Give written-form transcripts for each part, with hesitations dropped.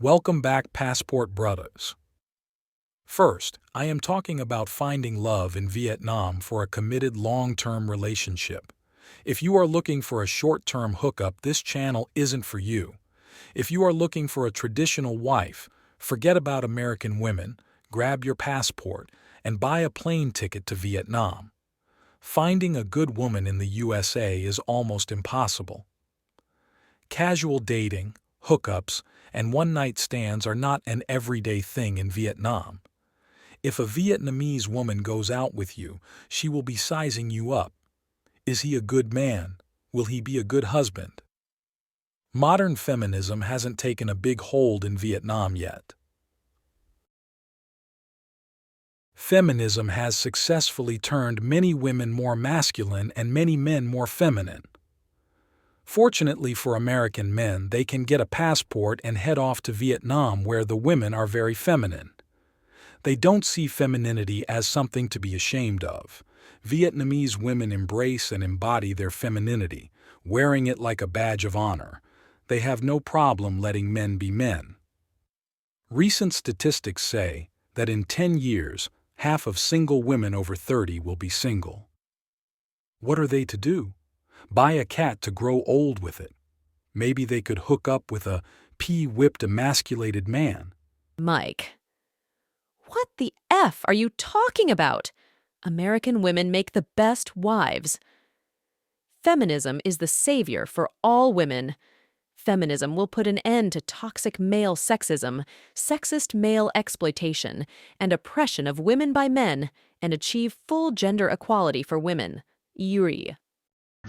Welcome back, Passport Brothers. First, I am talking about finding love in Vietnam for a committed long-term relationship. If you are looking for a short-term hookup, this channel isn't for you. If you are looking for a traditional wife, forget about American women, grab your passport, and buy a plane ticket to Vietnam. Finding a good woman in the USA is almost impossible. Casual dating, hookups, and one-night stands are not an everyday thing in Vietnam. If a Vietnamese woman goes out with you, she will be sizing you up. Is he a good man? Will he be a good husband? Modern feminism hasn't taken a big hold in Vietnam yet. Feminism has successfully turned many women more masculine and many men more feminine. Fortunately for American men, they can get a passport and head off to Vietnam where the women are very feminine. They don't see femininity as something to be ashamed of. Vietnamese women embrace and embody their femininity, wearing it like a badge of honor. They have no problem letting men be men. Recent statistics say that in 10 years, half of single women over 30 will be single. What are they to do? Buy a cat to grow old with it. Maybe they could hook up with a pea-whipped emasculated man. Mike, what the F are you talking about? American women make the best wives. Feminism is the savior for all women. Feminism will put an end to toxic male sexism, sexist male exploitation, and oppression of women by men, and achieve full gender equality for women. Yuri.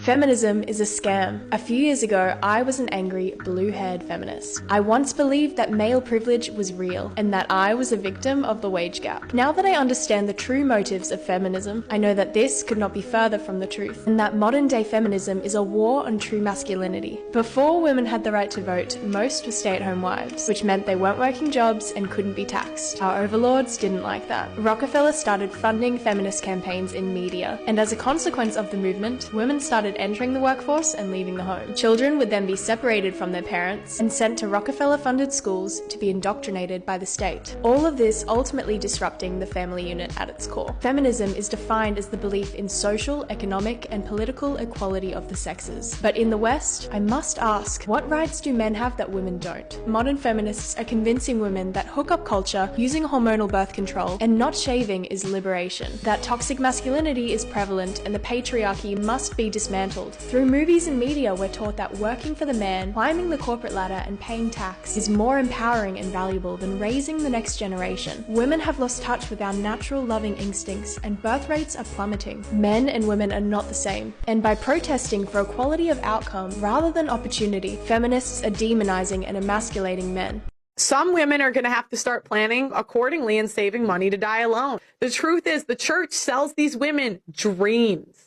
Feminism is a scam. A few years ago, I was an angry, blue-haired feminist. I once believed that male privilege was real and that I was a victim of the wage gap. Now that I understand the true motives of feminism, I know that this could not be further from the truth, and that modern-day feminism is a war on true masculinity. Before women had the right to vote, most were stay-at-home wives, which meant they weren't working jobs and couldn't be taxed. Our overlords didn't like that. Rockefeller started funding feminist campaigns in media, and as a consequence of the movement, women started entering the workforce and leaving the home. Children would then be separated from their parents and sent to Rockefeller-funded schools to be indoctrinated by the state. All of this ultimately disrupting the family unit at its core. Feminism is defined as the belief in social, economic, and political equality of the sexes. But in the West, I must ask, what rights do men have that women don't? Modern feminists are convincing women that hookup culture, using hormonal birth control, and not shaving is liberation. That toxic masculinity is prevalent and the patriarchy must be dismantled. Through movies and media, we're taught that working for the man, climbing the corporate ladder, and paying tax is more empowering and valuable than raising the next generation. Women have lost touch with our natural loving instincts, and birth rates are plummeting. Men and women are not the same. And by protesting for equality of outcome rather than opportunity, feminists are demonizing and emasculating men. Some women are going to have to start planning accordingly and saving money to die alone. The truth is, the church sells these women dreams.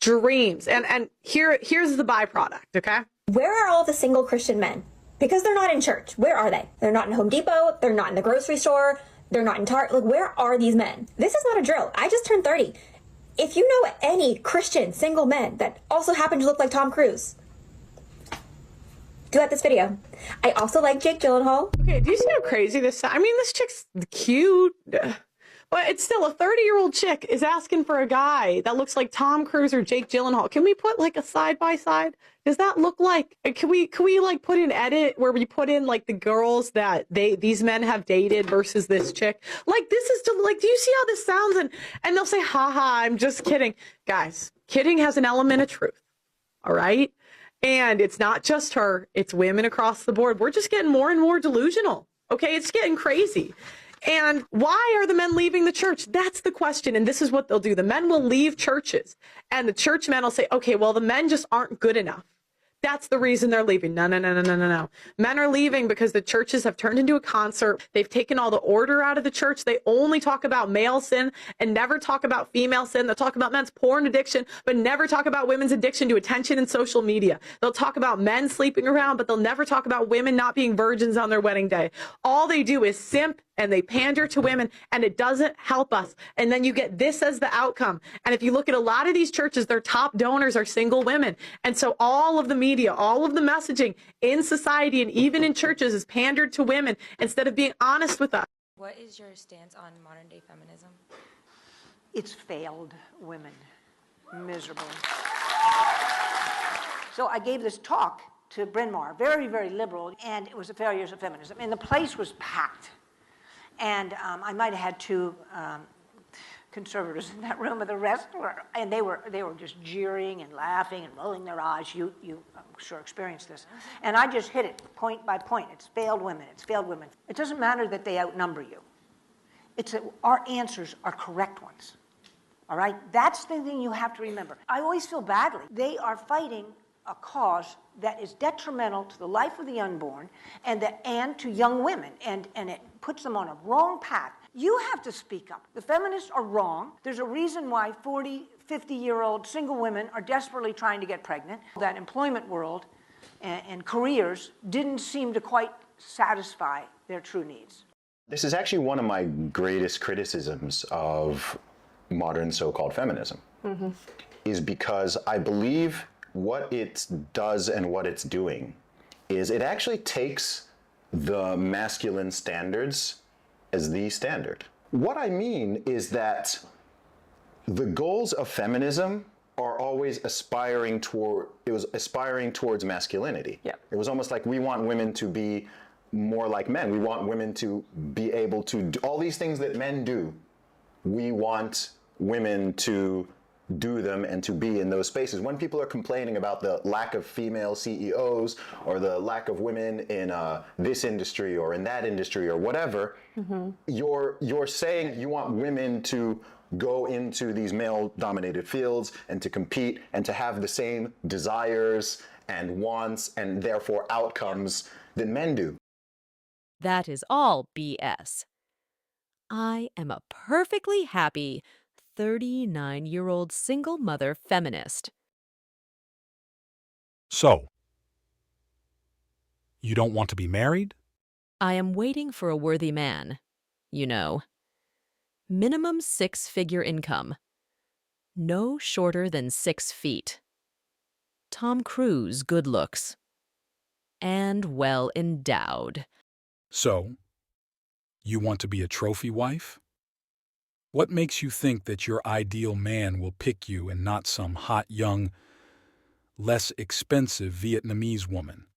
And here's the byproduct, okay? Where are all the single Christian men? Because they're not in church. Where are they? They're not in Home Depot. They're not in the grocery store. They're not in Target. Like, where are these men? This is not a drill. I just turned 30. If you know any Christian single men that also happen to look like Tom Cruise, do like this video. I also like Jake Gyllenhaal. Okay, do you see how crazy this is? I mean, this chick's cute. But it's still a 30-year-old chick is asking for a guy that looks like Tom Cruise or Jake Gyllenhaal. Can we put like a side by side? Does that look like? Can we like put an edit where we put in like the girls that these men have dated versus this chick? Like, this is like, do you see how this sounds? And they'll say, haha, I'm just kidding. Guys, kidding has an element of truth. All right. And it's not just her, it's women across the board. We're just getting more and more delusional. Okay. It's getting crazy. And why are the men leaving the church? That's the question. And this is what they'll do. The men will leave churches and the church men will say, okay, well, the men just aren't good enough. That's the reason they're leaving. No. Men are leaving because the churches have turned into a concert. They've taken all the order out of the church. They only talk about male sin and never talk about female sin. They'll talk about men's porn addiction, but never talk about women's addiction to attention and social media. They'll talk about men sleeping around, but they'll never talk about women not being virgins on their wedding day. All they do is simp, and they pander to women, and it doesn't help us. And then you get this as the outcome. And if you look at a lot of these churches, their top donors are single women. And so all of the media, all of the messaging in society and even in churches is pandered to women instead of being honest with us. What is your stance on modern day feminism? It's failed women miserably. So I gave this talk to Bryn Mawr, very, very liberal, and it was the failures of feminism. And the place was packed. And I might have had two conservatives in that room, but the rest were, and they were just jeering and laughing and rolling their eyes. You I'm sure experienced this. And I just hit it point by point. It's failed women. It's failed women. It doesn't matter that they outnumber you. It's that our answers are correct ones. All right? That's the thing you have to remember. I always feel badly. They are fighting a cause that is detrimental to the life of the unborn and to young women, and it puts them on a wrong path. You have to speak up. The feminists are wrong. There's a reason why 40, 50-year-old single women are desperately trying to get pregnant. That employment world and careers didn't seem to quite satisfy their true needs. This is actually one of my greatest criticisms of modern so-called feminism, is because I believe what it does and what it's doing is it actually takes the masculine standards as the standard. What I mean is that the goals of feminism are always aspiring towards masculinity. Yeah. It was almost like we want women to be more like men. We want women to be able to do all these things that men do. We want women to do them and to be in those spaces. When people are complaining about the lack of female CEOs or the lack of women in this industry or in that industry or whatever, you're saying you want women to go into these male-dominated fields and to compete and to have the same desires and wants and therefore outcomes that men do. That is all BS. I am a perfectly happy 39-year-old single mother feminist. So, you don't want to be married? I am waiting for a worthy man. You know. Minimum 6-figure income. No shorter than 6 feet. Tom Cruise good looks. And well endowed. So, you want to be a trophy wife? What makes you think that your ideal man will pick you and not some hot, young, less expensive Vietnamese woman?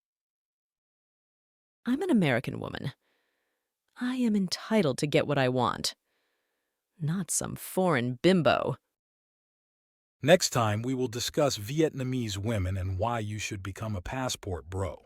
I'm an American woman. I am entitled to get what I want. Not some foreign bimbo. Next time, we will discuss Vietnamese women and why you should become a passport bro.